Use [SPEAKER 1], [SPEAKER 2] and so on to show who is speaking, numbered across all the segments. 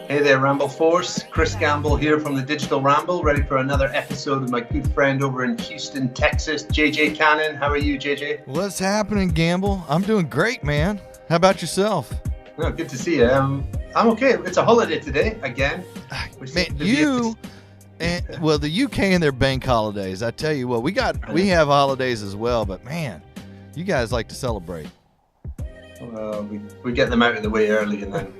[SPEAKER 1] Hey there, Ramble Force. Chris Gamble here from the Digital Ramble, ready for another episode with my good friend over in Houston, Texas, JJ Cannon. How are you, JJ?
[SPEAKER 2] What's happening, Gamble? I'm doing great, man. How about yourself?
[SPEAKER 1] Oh, good to see you. I'm okay. It's a holiday today again.
[SPEAKER 2] Man, the UK and their bank holidays. I tell you what, we have holidays as well, but man, you guys like to celebrate.
[SPEAKER 1] Well, we get them out of the way early and then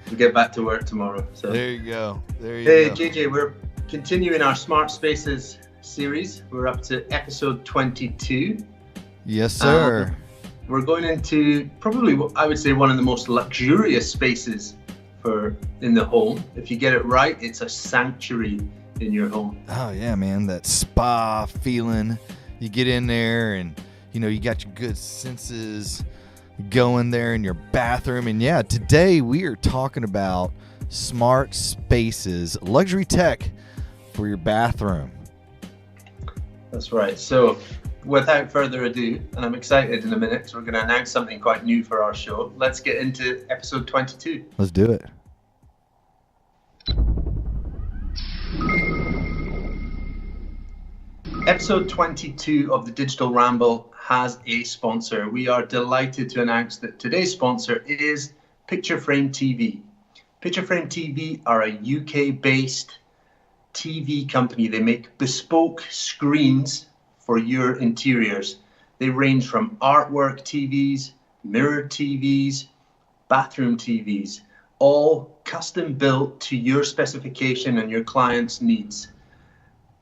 [SPEAKER 1] we get back to work tomorrow. So
[SPEAKER 2] there you go.
[SPEAKER 1] Hey, JJ, we're continuing our Smart Spaces series. We're up to episode 22.
[SPEAKER 2] Yes, sir.
[SPEAKER 1] We're going into probably, I would say, one of the most luxurious spaces in the home. If you get it right, it's a sanctuary in your home.
[SPEAKER 2] Oh yeah, man, that spa feeling. You get in there and you got your good senses going there in your bathroom. And yeah, today we are talking about smart spaces, luxury tech for your bathroom.
[SPEAKER 1] That's right. So without further ado, and I'm excited in a minute because we're going to announce something quite new for our show. Let's get into episode 22.
[SPEAKER 2] Let's do it.
[SPEAKER 1] Episode 22 of the Digital Ramble has a sponsor. We are delighted to announce that today's sponsor is Picture Frame TV. Picture Frame TV are a UK-based TV company. They make bespoke screens for your interiors. They range from artwork TVs, mirror TVs, bathroom TVs, all custom built to your specification and your client's needs.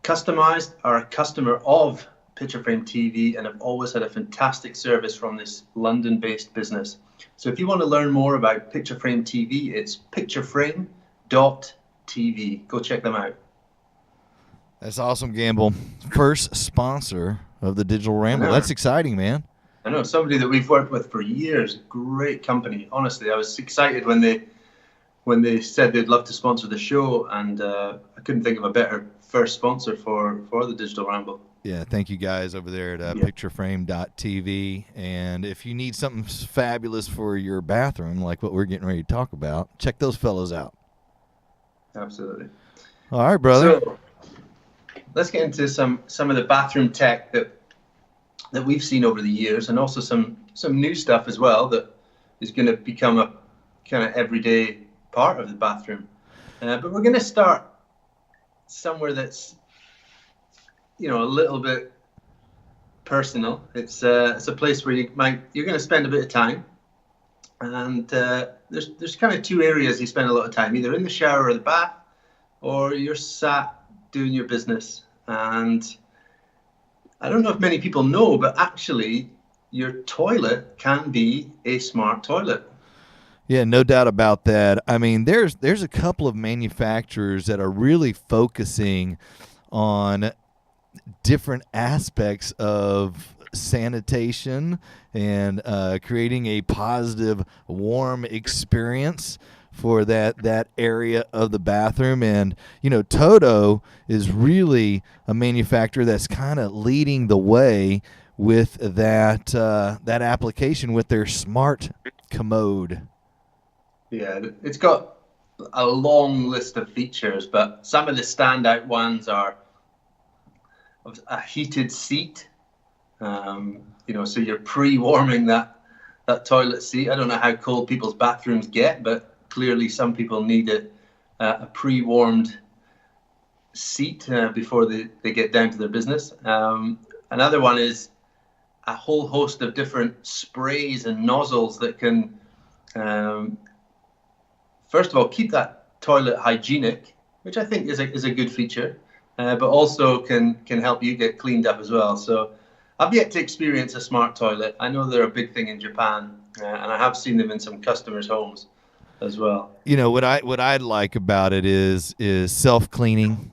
[SPEAKER 1] Customized are a customer of Picture Frame TV and have always had a fantastic service from this London-based business. So if you want to learn more about Picture Frame TV, it's pictureframe.tv. Go check them out.
[SPEAKER 2] That's awesome, Gamble. First sponsor of the Digital Ramble. That's exciting, man.
[SPEAKER 1] I know, somebody that we've worked with for years. Great company. Honestly, I was excited when they said they'd love to sponsor the show, and I couldn't think of a better first sponsor for the Digital Ramble.
[SPEAKER 2] Yeah, thank you guys over there at pictureframe.tv. And if you need something fabulous for your bathroom, like what we're getting ready to talk about, check those fellows out.
[SPEAKER 1] Absolutely.
[SPEAKER 2] All right, brother.
[SPEAKER 1] So let's get into some of the bathroom tech that we've seen over the years, and also some new stuff as well that is going to become a kind of everyday part of the bathroom. But we're going to start somewhere that's a little bit personal. It's a place where you're going to spend a bit of time, and there's kind of two areas you spend a lot of time, either in the shower or the bath, or you're sat doing your business. And I don't know if many people know, but actually your toilet can be a smart toilet.
[SPEAKER 2] Yeah, no doubt about that. I mean, there's a couple of manufacturers that are really focusing on different aspects of sanitation and creating a positive, warm experience for that area of the bathroom. And Toto is really a manufacturer that's kind of leading the way with that application with their smart commode.
[SPEAKER 1] Yeah, it's got a long list of features, but some of the standout ones are a heated seat. So you're pre-warming that toilet seat. I don't know how cold people's bathrooms get, but clearly some people need a pre-warmed seat before they get down to their business. Another one is a whole host of different sprays and nozzles that can, first of all, keep that toilet hygienic, which I think is a good feature, but also can help you get cleaned up as well. So I've yet to experience a smart toilet. I know they're a big thing in Japan, and I have seen them in some customers' homes as well.
[SPEAKER 2] What I'd like about it is self-cleaning.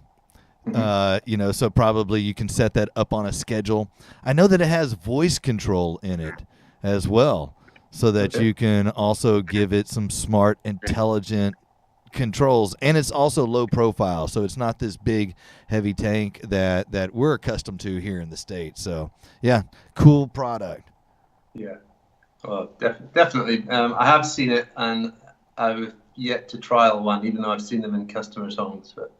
[SPEAKER 2] So probably you can set that up on a schedule. I know that it has voice control in it as well, so that you can also give it some smart, intelligent controls. And it's also low profile, so it's not this big, heavy tank that we're accustomed to here in the States. So, yeah, cool product.
[SPEAKER 1] Yeah, well, definitely. I have seen it, and I've yet to trial one, even though I've seen them in customers' homes. But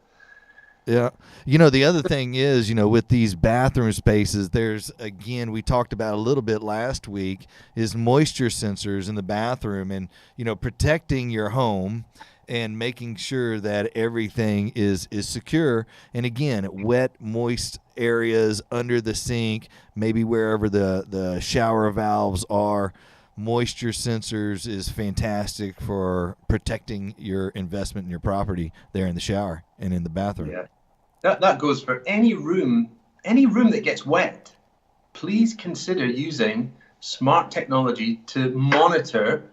[SPEAKER 2] Yeah. The other thing is, with these bathroom spaces, there's, again, we talked about a little bit last week, is moisture sensors in the bathroom and, protecting your home and making sure that everything is secure. And again, wet, moist areas under the sink, maybe wherever the shower valves are, moisture sensors is fantastic for protecting your investment in your property there in the shower and in the bathroom.
[SPEAKER 1] yeah, that goes for any room that gets wet. Please consider using smart technology to monitor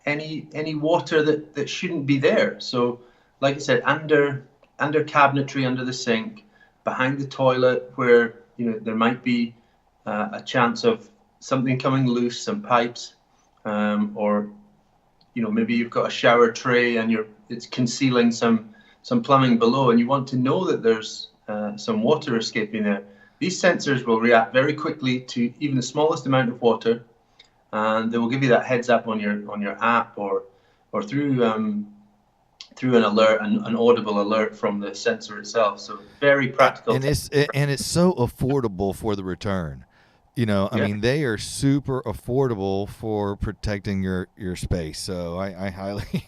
[SPEAKER 1] any water that shouldn't be there. So, like I said, under cabinetry, under the sink, behind the toilet, where there might be a chance of something coming loose, some pipes, or maybe you've got a shower tray and it's concealing some plumbing below, and you want to know that there's some water escaping there. These sensors will react very quickly to even the smallest amount of water, and they will give you that heads up on your app or through an alert, an audible alert from the sensor itself. So very practical.
[SPEAKER 2] And it's so affordable for the return. I mean, they are super affordable for protecting your space. So I highly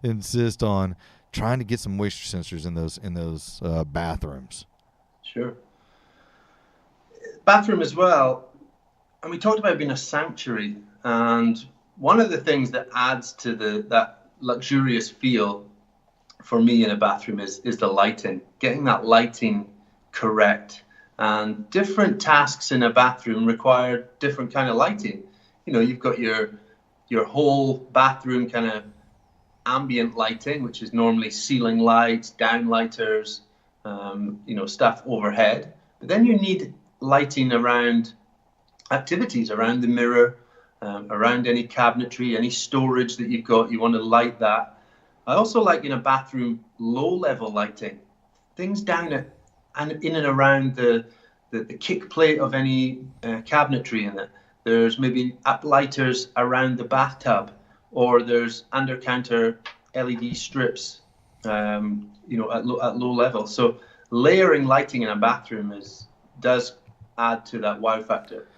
[SPEAKER 2] insist on trying to get some moisture sensors in those bathrooms.
[SPEAKER 1] Sure. Bathroom as well. And we talked about being a sanctuary, and one of the things that adds to that luxurious feel for me in a bathroom is the lighting. Getting that lighting correct. And different tasks in a bathroom require different kind of lighting. You've got your whole bathroom kind of ambient lighting, which is normally ceiling lights, downlighters, stuff overhead. But then you need lighting around activities, around the mirror, around any cabinetry, any storage that you've got. You want to light that. I also like in a bathroom low-level lighting, things down at and in and around the kick plate of any cabinetry in it. There's maybe lighters around the bathtub, or there's under-counter LED strips, at low level. So layering lighting in a bathroom does add to that wow factor.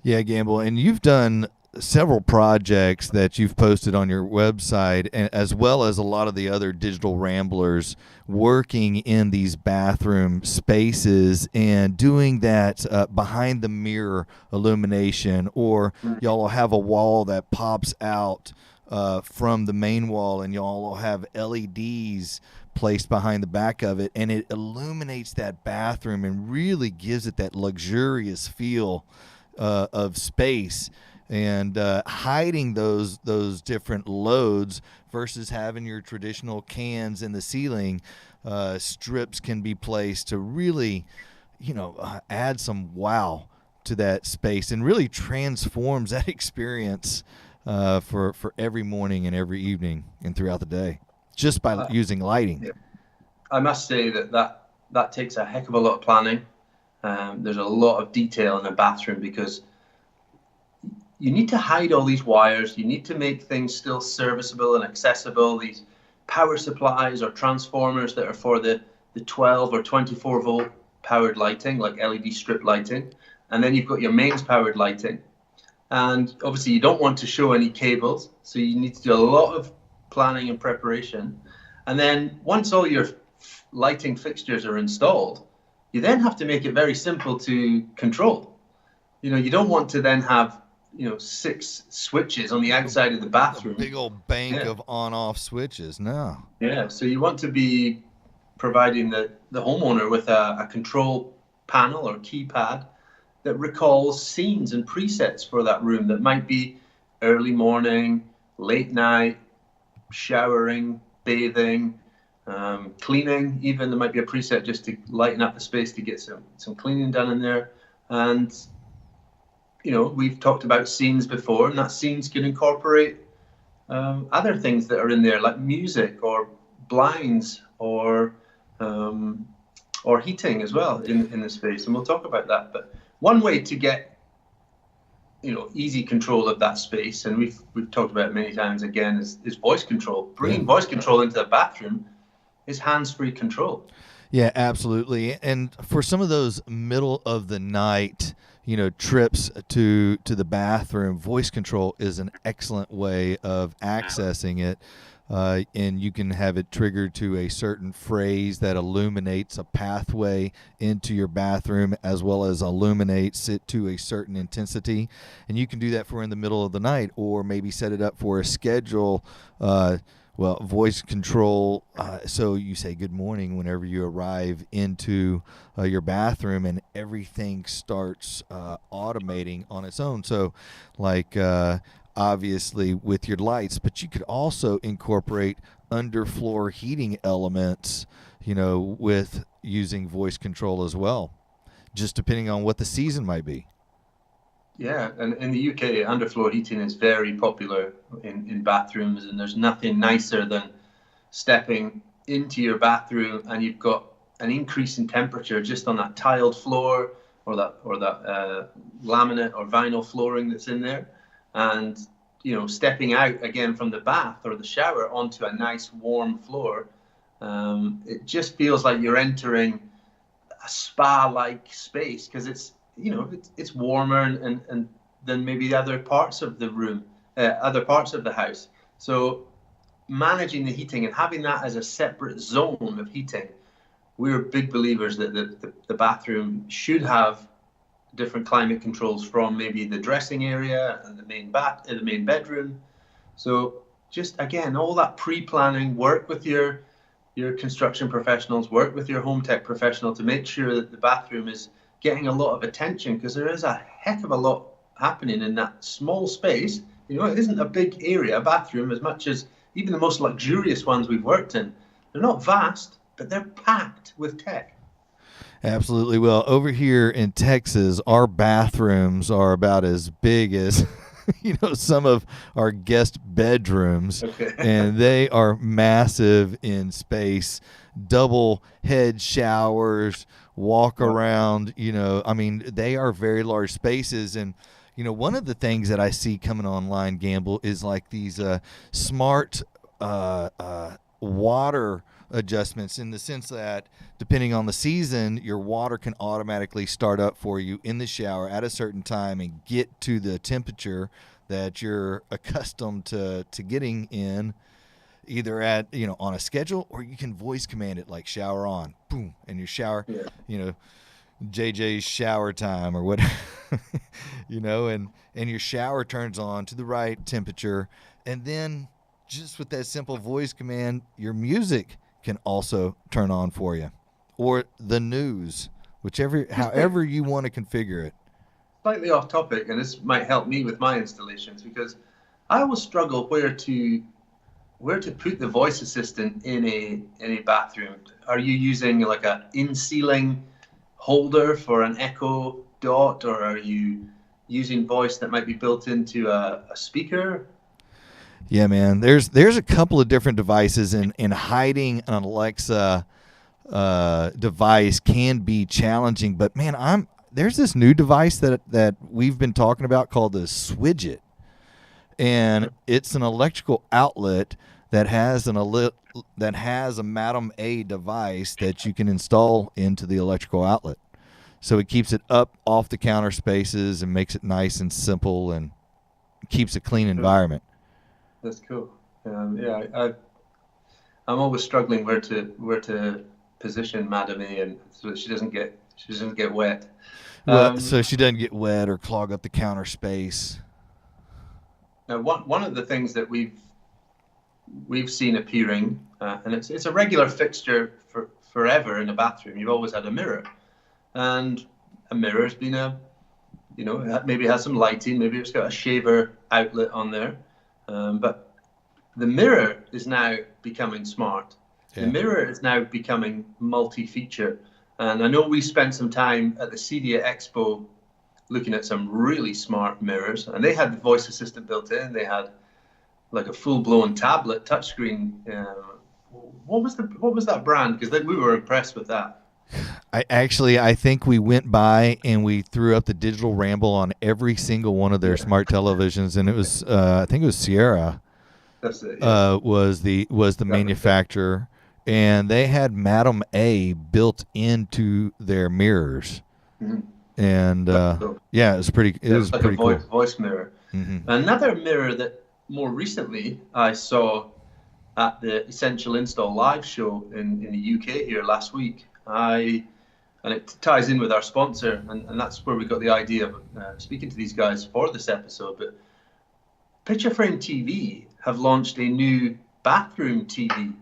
[SPEAKER 2] Yeah, Gamble, and you've done several projects that you've posted on your website, and as well as a lot of the other digital ramblers working in these bathroom spaces and doing that behind the mirror illumination, or y'all will have a wall that pops out from the main wall, and y'all will have LEDs placed behind the back of it, and it illuminates that bathroom and really gives it that luxurious feel of space, and hiding those different loads versus having your traditional cans in the ceiling. Strips can be placed to really, add some wow to that space and really transforms that experience for every morning and every evening and throughout the day, just by using lighting.
[SPEAKER 1] Yeah. I must say that takes a heck of a lot of planning. There's a lot of detail in a bathroom because you need to hide all these wires. You need to make things still serviceable and accessible. These power supplies or transformers that are for the 12 or 24 volt powered lighting, like LED strip lighting. And then you've got your mains powered lighting. And obviously you don't want to show any cables. So you need to do a lot of planning and preparation. And then once all your lighting fixtures are installed, you then have to make it very simple to control. You don't want to then have 6 switches on the outside of the bathroom.
[SPEAKER 2] A big old bank of on-off switches. No.
[SPEAKER 1] Yeah, so you want to be providing the homeowner with a control panel or keypad that recalls scenes and presets for that room that might be early morning, late night, showering, bathing, cleaning. Even there might be a preset just to lighten up the space to get some cleaning done in there. And we've talked about scenes before, and that scenes can incorporate other things that are in there, like music or blinds or heating as well in the space. And we'll talk about that. But one way to get easy control of that space, and we've talked about it many times again, is voice control. Bringing voice control into the bathroom is hands-free control.
[SPEAKER 2] Yeah, absolutely. And for some of those middle of the night, trips to the bathroom, voice control is an excellent way of accessing it. And you can have it triggered to a certain phrase that illuminates a pathway into your bathroom, as well as illuminates it to a certain intensity. And you can do that for in the middle of the night, or maybe set it up for a schedule. Voice control. So you say good morning whenever you arrive into your bathroom, and everything starts automating on its own. So, like, obviously with your lights, but you could also incorporate underfloor heating elements, with using voice control as well, just depending on what the season might be.
[SPEAKER 1] Yeah, and in the UK, underfloor heating is very popular in bathrooms, and there's nothing nicer than stepping into your bathroom and you've got an increase in temperature just on that tiled floor or that laminate or vinyl flooring that's in there, and stepping out again from the bath or the shower onto a nice warm floor. It just feels like you're entering a spa-like space, because it's warmer and than maybe other parts of the room, other parts of the house. So managing the heating and having that as a separate zone of heating, we're big believers that the bathroom should have different climate controls from maybe the dressing area and the main bedroom. So just again, all that pre-planning, work with your construction professionals, work with your home tech professional to make sure that the bathroom is getting a lot of attention, because there is a heck of a lot happening in that small space. It isn't a big area, a bathroom, as much as even the most luxurious ones we've worked in. They're not vast, but they're packed with tech.
[SPEAKER 2] Absolutely. Well, over here in Texas, our bathrooms are about as big as some of our guest bedrooms.
[SPEAKER 1] Okay.
[SPEAKER 2] And they are massive in space, double head showers, walk around, they are very large spaces. And one of the things that I see coming online, Gamble, is like these smart water adjustments, in the sense that depending on the season, your water can automatically start up for you in the shower at a certain time and get to the temperature that you're accustomed to getting in, either at on a schedule, or you can voice command it, like shower on, boom, and your shower, JJ's shower time or what, and your shower turns on to the right temperature, and then just with that simple voice command, your music can also turn on for you, or the news, however you want to configure it.
[SPEAKER 1] Slightly off topic, and this might help me with my installations, because I always struggle where to put the voice assistant in a bathroom. Are you using like a in-ceiling holder for an Echo Dot, or are you using voice that might be built into a speaker?
[SPEAKER 2] Yeah, man. There's a couple of different devices, and hiding an Alexa device can be challenging. But man, there's this new device that we've been talking about called the Swidget, and it's an electrical outlet that has a Madam A device that you can install into the electrical outlet. So it keeps it up off the counter spaces and makes it nice and simple and keeps a clean environment.
[SPEAKER 1] That's cool. I'm always struggling where to position Madam A, and so that she doesn't get wet.
[SPEAKER 2] So she doesn't get wet or clog up the counter space.
[SPEAKER 1] Now, one of the things that we've seen appearing, and it's a regular fixture for forever in a bathroom. You've always had a mirror, and a mirror's been maybe it has some lighting, maybe it's got a shaver outlet on there. But the mirror is now becoming smart. Yeah. The mirror is now becoming multi-feature. And I know we spent some time at the CEDIA Expo looking at some really smart mirrors, and they had the voice assistant built in. They had like a full-blown tablet touchscreen. What was that brand? Because we were impressed with that.
[SPEAKER 2] I think we went by and we threw up the digital Ramble on every single one of their smart televisions, and it was I think it was Sierra.
[SPEAKER 1] That's it. Yeah.
[SPEAKER 2] Was the manufacturer, and they had Madam A built into their mirrors, and yeah, it was pretty. It was
[SPEAKER 1] like
[SPEAKER 2] pretty
[SPEAKER 1] a
[SPEAKER 2] cool.
[SPEAKER 1] voice mirror. Another mirror that more recently I saw at the Essential Install live show in the UK here last week. And it ties in with our sponsor, and that's where we got the idea of speaking to these guys for this episode. But Picture Frame TV have launched a new bathroom TV.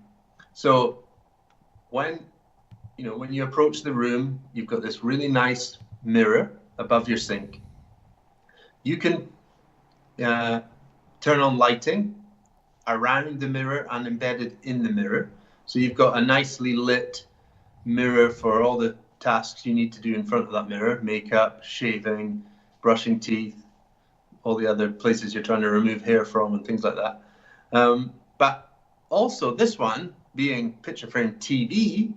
[SPEAKER 1] So when you approach the room, you've got this really nice mirror above your sink. You can turn on lighting around the mirror and embedded in the mirror. So you've got a nicely lit mirror for all the tasks you need to do in front of that mirror: makeup, shaving, brushing teeth, all the other places you're trying to remove hair from and things like that. But also this one, being Picture Frame TV,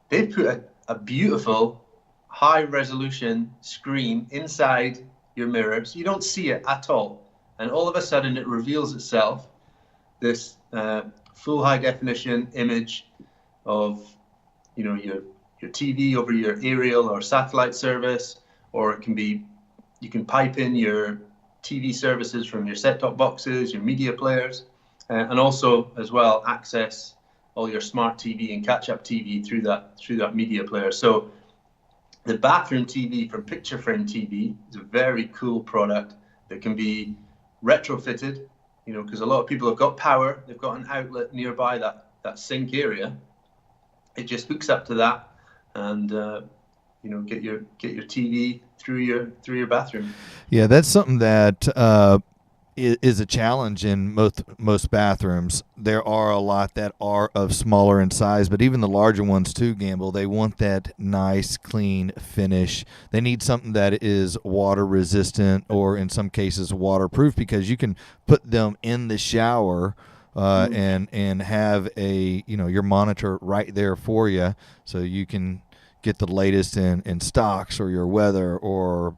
[SPEAKER 1] they've put a beautiful high resolution screen inside your mirror, so you don't see it at all. And all of a sudden it reveals itself, this full high definition image of your TV over your aerial or satellite service, or it can be, you can pipe in your TV services from your set-top boxes, your media players, and also as well access all your smart TV and catch-up TV through that media player. So the bathroom TV from Picture Frame TV is a very cool product that can be retrofitted, because a lot of people have got power, they've got an outlet nearby that sink area. It just hooks up to that, and get your TV through your bathroom.
[SPEAKER 2] Yeah, that's something that is a challenge in most bathrooms. There are a lot that are of smaller in size, but even the larger ones too, Gamble, they want that nice, clean finish. They need something that is water resistant, or in some cases waterproof, because you can put them in the shower and have your monitor right there for you, so you can get the latest in stocks or your weather or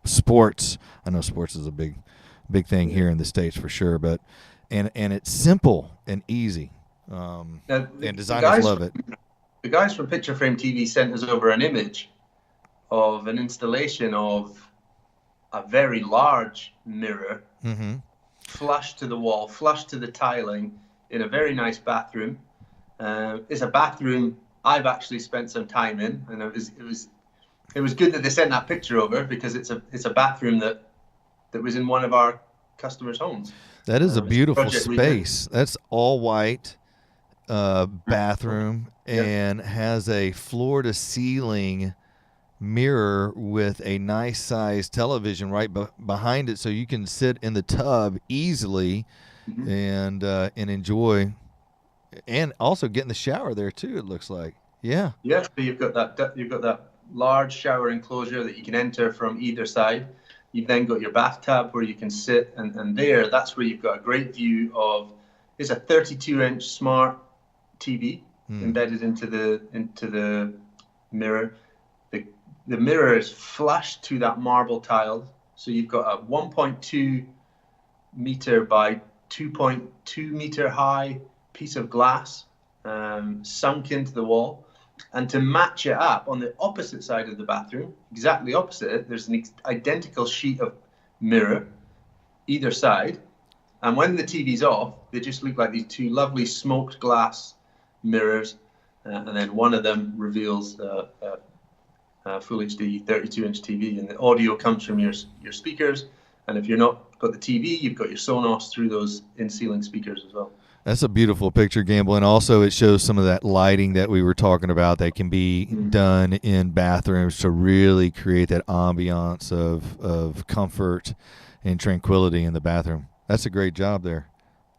[SPEAKER 2] sports. I know sports is a big thing here in the States for sure, but and it's simple and easy, and designers love it.
[SPEAKER 1] The guys from Picture Frame TV sent us over an image of an installation of a very large mirror, flush to the wall, flush to the tiling, in a very nice bathroom. It's a bathroom I've actually spent some time in, and it was good that they sent that picture over, because it's a bathroom that was in one of our customers' homes.
[SPEAKER 2] That is a beautiful space. That's all white bathroom, and has a floor to ceiling mirror with a nice sized television right behind it, so you can sit in the tub easily and enjoy, and also get in the shower there too, it looks like. Yeah,
[SPEAKER 1] so you've got that large shower enclosure that you can enter from either side. You've then got your bathtub where you can sit, and that's where you've got a great view of. It's a 32-inch smart TV embedded into the mirror. The mirror is flush to that marble tile, so you've got a 1.2 meter by 2.2 meter high piece of glass sunk into the wall. And to match it up, on the opposite side of the bathroom, exactly opposite it, there's an identical sheet of mirror either side. And when the TV's off, they just look like these two lovely smoked glass mirrors. And then one of them reveals a full HD 32-inch TV, and the audio comes from your speakers. And if you're not got the TV, you've got your Sonos through those in-ceiling speakers as well.
[SPEAKER 2] That's a beautiful picture, Gamble, and also it shows some of that lighting that we were talking about that can be done in bathrooms to really create that ambiance of comfort and tranquility in the bathroom. That's a great job there.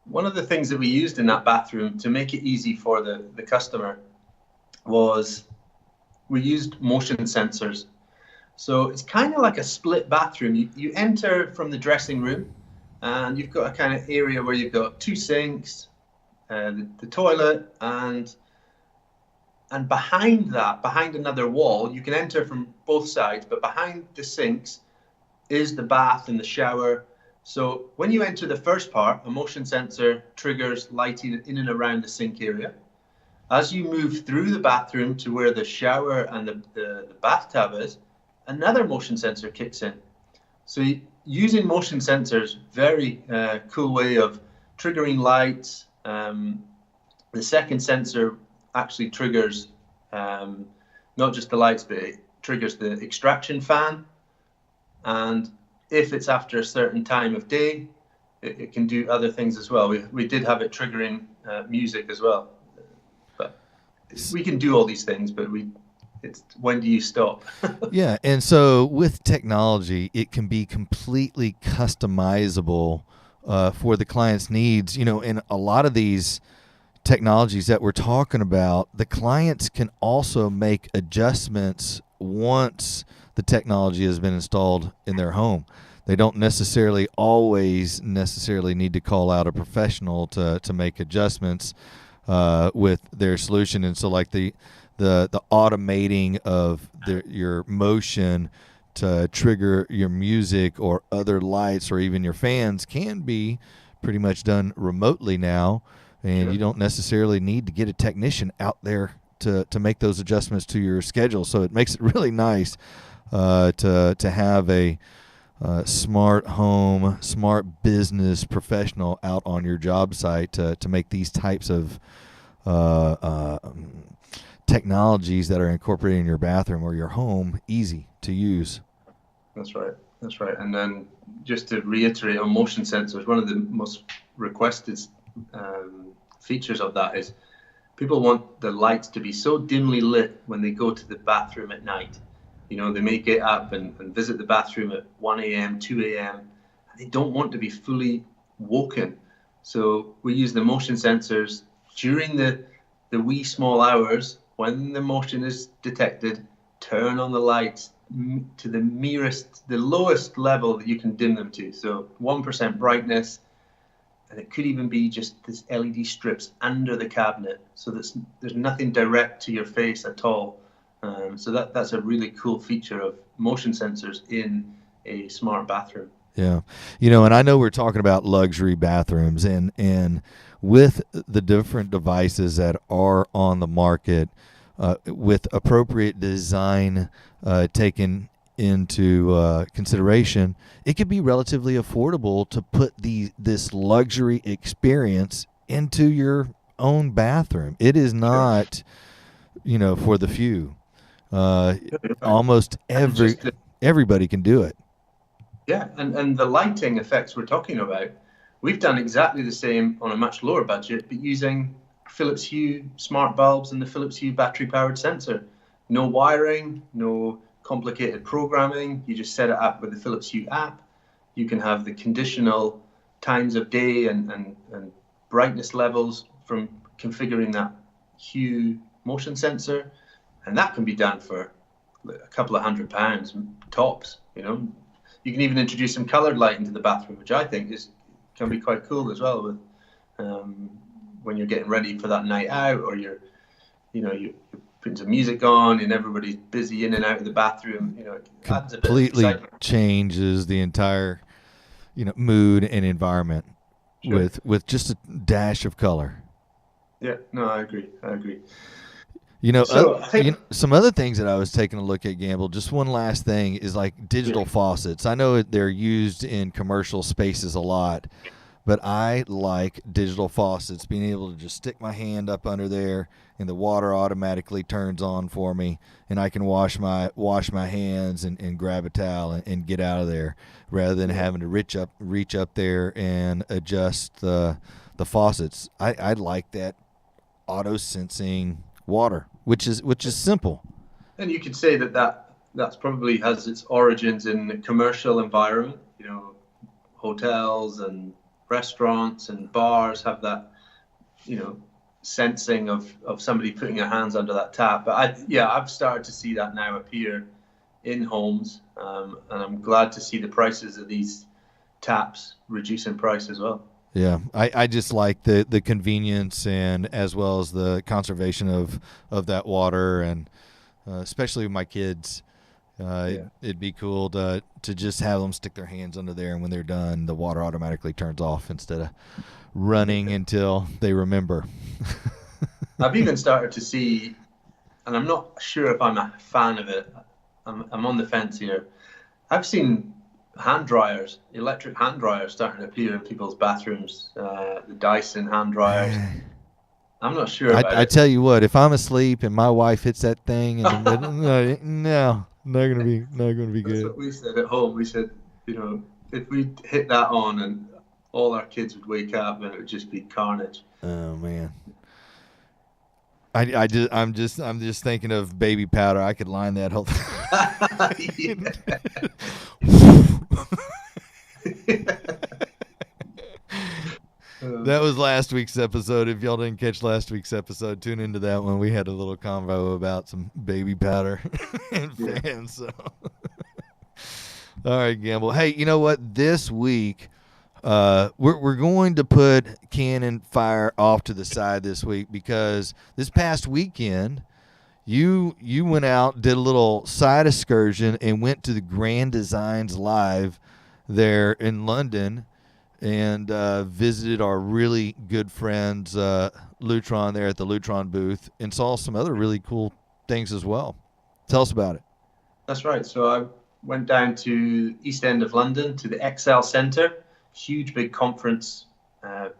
[SPEAKER 1] One of the things that we used in that bathroom to make it easy for the customer was we used motion sensors. So it's kind of like a split bathroom. You enter from the dressing room, and you've got a kind of area where you've got two sinks, the toilet, and And behind that, behind another wall, you can enter from both sides, but behind the sinks is the bath and the shower. So when you enter the first part, a motion sensor triggers lighting in and around the sink area. As you move through the bathroom to where the shower and the bathtub is, another motion sensor kicks in. So using motion sensors, very cool way of triggering lights. The second sensor actually triggers not just the lights, but it triggers the extraction fan. And if it's after a certain time of day, it can do other things as well. We did have it triggering music as well. But we can do all these things, but it's when do you stop?
[SPEAKER 2] Yeah, and so with technology, it can be completely customizable for the client's needs. You know, in a lot of these technologies that we're talking about, the clients can also make adjustments once the technology has been installed in their home. They don't necessarily always need to call out a professional to make adjustments with their solution. And so like the automating of your motion to trigger your music or other lights or even your fans can be pretty much done remotely now. And you don't necessarily need to get a technician out there to make those adjustments to your schedule. So it makes it really nice to have a smart home, smart business professional out on your job site to make these types of technologies that are incorporated in your bathroom or your home easy to use.
[SPEAKER 1] That's right. And then just to reiterate on motion sensors, one of the most requested features of that is people want the lights to be so dimly lit when they go to the bathroom at night. You know, they may get up and visit the bathroom at 1 a.m., 2 a.m., and they don't want to be fully woken. So we use the motion sensors during the wee small hours when the motion is detected, turn on the lights to the lowest level that you can dim them to. So 1% brightness, and it could even be just this LED strips under the cabinet, so there's nothing direct to your face at all. So that's a really cool feature of motion sensors in a smart bathroom.
[SPEAKER 2] Yeah. You know, and I know we're talking about luxury bathrooms, and with the different devices that are on the market, with appropriate design taken into consideration, it could be relatively affordable to put this luxury experience into your own bathroom. It is not, for the few. Almost everybody can do it.
[SPEAKER 1] Yeah, and the lighting effects we're talking about, we've done exactly the same on a much lower budget, but using Philips Hue smart bulbs and the Philips Hue battery-powered sensor. No wiring, no complicated programming. You just set it up with the Philips Hue app. You can have the conditional times of day and brightness levels from configuring that Hue motion sensor. And that can be done for a couple of £100 tops, You can even introduce some coloured light into the bathroom, which I think can be quite cool as well with when you're getting ready for that night out, or you're putting some music on and everybody's busy in and out of the bathroom. It adds a bit of excitement.
[SPEAKER 2] Changes the entire mood and environment. Sure. with just a dash of color.
[SPEAKER 1] Yeah, no, I agree.
[SPEAKER 2] Some other things that I was taking a look at, Gamble, just one last thing, is like digital faucets. I know they're used in commercial spaces a lot, but I like digital faucets, being able to just stick my hand up under there and the water automatically turns on for me, and I can wash my hands and grab a towel and get out of there, rather than having to reach up there and adjust the faucets. I like that auto sensing water, which is simple.
[SPEAKER 1] And you could say that's probably has its origins in the commercial environment. Hotels and restaurants and bars have that, sensing of somebody putting their hands under that tap. But I've started to see that now appear in homes, and I'm glad to see the prices of these taps reduce in price as well.
[SPEAKER 2] Yeah, I just like the convenience and as well as the conservation of that water, and especially with my kids,
[SPEAKER 1] Yeah.
[SPEAKER 2] it'd be cool to just have them stick their hands under there, and when they're done, the water automatically turns off instead of running until they remember.
[SPEAKER 1] I've even started to see, and I'm not sure if I'm a fan of it. I'm on the fence here. I've seen hand dryers, electric hand dryers, starting to appear in people's bathrooms. The Dyson hand dryers. I'm not sure about
[SPEAKER 2] I
[SPEAKER 1] it.
[SPEAKER 2] tell you what, if I'm asleep and my wife hits that thing in the middle, no, not gonna be
[SPEAKER 1] That's
[SPEAKER 2] good.
[SPEAKER 1] what we said at home. We said, if we hit that on and all our kids would wake up, then it would just be carnage.
[SPEAKER 2] Oh man. I'm just thinking of baby powder. I could line that whole thing. That was last week's episode. If y'all didn't catch last week's episode, tune into that one. We had a little convo about some baby powder and fans. So. All right, Gamble. Hey, you know what? This week, we're going to put Cannon Fire off to the side this week because this past weekend, you went out, did a little side excursion, and went to the Grand Designs Live there in London, and visited our really good friends Lutron there at the Lutron booth, and saw some other really cool things as well. Tell us about it.
[SPEAKER 1] That's right. So I went down to East End of London to the XL Centre, huge big conference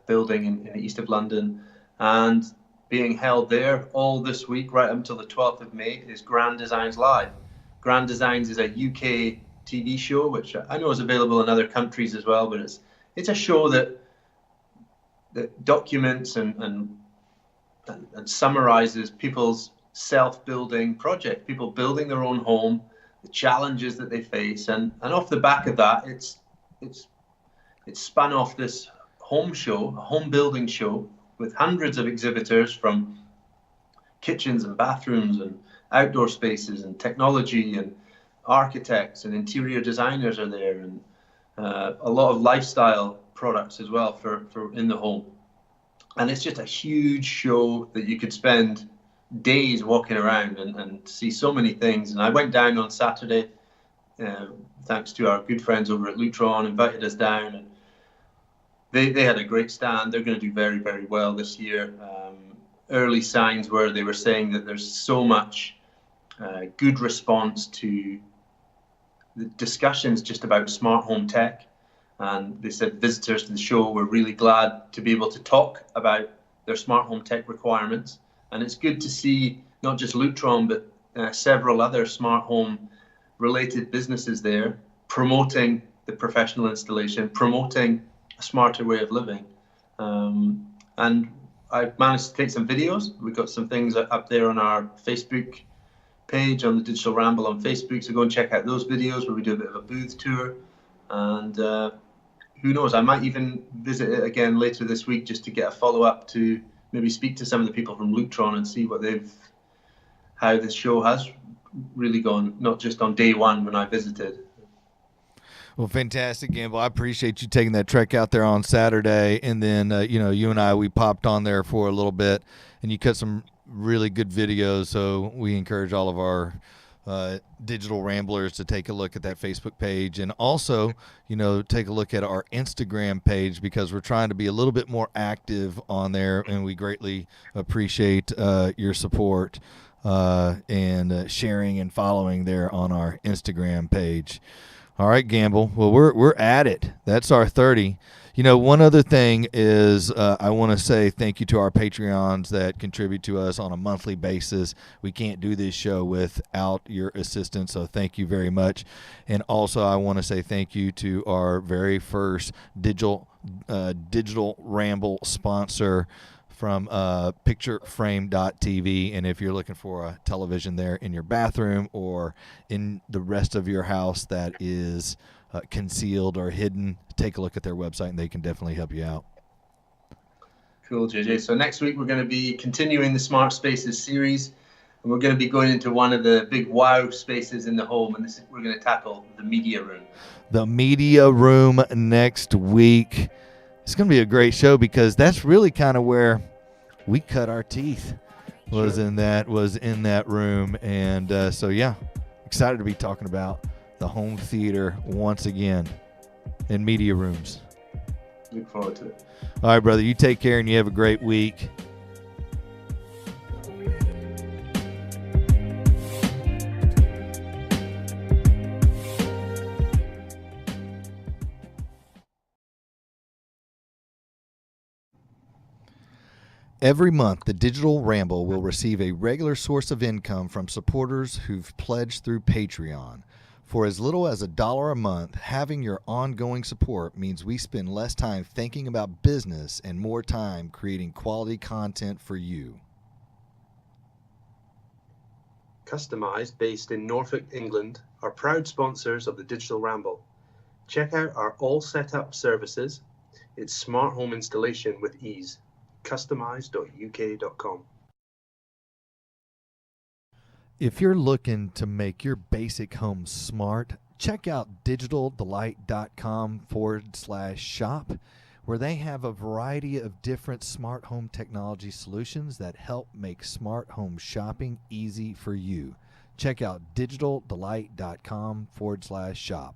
[SPEAKER 1] building in the east of London, and being held there all this week right up until the 12th of May is Grand Designs Live. Grand Designs is a UK TV show, which I know is available in other countries as well, but it's a show that documents and summarizes people's self-building project, people building their own home, the challenges that they face, and off the back of that, it's spun off this home show, a home building show with hundreds of exhibitors from kitchens and bathrooms and outdoor spaces and technology, and architects and interior designers are there, and a lot of lifestyle products as well for in the home. And it's just a huge show that you could spend days walking around and see so many things. And I went down on Saturday, thanks to our good friends over at Lutron, invited us down, and they had a great stand. They're going to do very, very well this year. Early signs were they were saying that there's so much good response to the discussions just about smart home tech. And they said visitors to the show were really glad to be able to talk about their smart home tech requirements. And it's good to see not just Lutron, but several other smart home related businesses there promoting the professional installation, promoting a smarter way of living. And I managed to take some videos. We've got some things up there on our Facebook page, on the Digital Ramble on Facebook. So go and check out those videos where we do a bit of a booth tour. And who knows, I might even visit it again later this week just to get a follow-up, to maybe speak to some of the people from Lutron and see how this show has really gone, not just on day one when I visited.
[SPEAKER 2] Well, fantastic, Gamble. I appreciate you taking that trek out there on Saturday, and then you and I, we popped on there for a little bit, and you cut some really good videos. So we encourage all of our digital ramblers to take a look at that Facebook page, and also take a look at our Instagram page, because we're trying to be a little bit more active on there, and we greatly appreciate your support and sharing and following there on our Instagram page. All right, Gamble. Well, we're at it. That's our 30. One other thing is I want to say thank you to our Patreons that contribute to us on a monthly basis. We can't do this show without your assistance, so thank you very much. And also, I want to say thank you to our very first digital Ramble sponsor from pictureframe.tv. And if you're looking for a television there in your bathroom or in the rest of your house that is concealed or hidden, take a look at their website, and they can definitely help you out.
[SPEAKER 1] Cool, JJ. So next week we're going to be continuing the Smart Spaces series, and we're going to be going into one of the big wow spaces in the home, and we're going to tackle the media room.
[SPEAKER 2] The media room next week. It's going to be a great show because that's really kind of where we cut our teeth. Was in that room, and so yeah, excited to be talking about the home theater once again in media rooms.
[SPEAKER 1] Look forward to it.
[SPEAKER 2] All right, brother, you take care and you have a great week. Every month, the Digital Ramble will receive a regular source of income from supporters who've pledged through Patreon. For as little as $1 a month, having your ongoing support means we spend less time thinking about business and more time creating quality content for you.
[SPEAKER 1] Customized, based in Norfolk, England, are proud sponsors of the Digital Ramble. Check out our all setup services. It's smart home installation with ease. Customize.uk.com.
[SPEAKER 2] If you're looking to make your basic home smart, check out digitaldelight.com/shop, where they have a variety of different smart home technology solutions that help make smart home shopping easy for you. Check out digitaldelight.com/shop.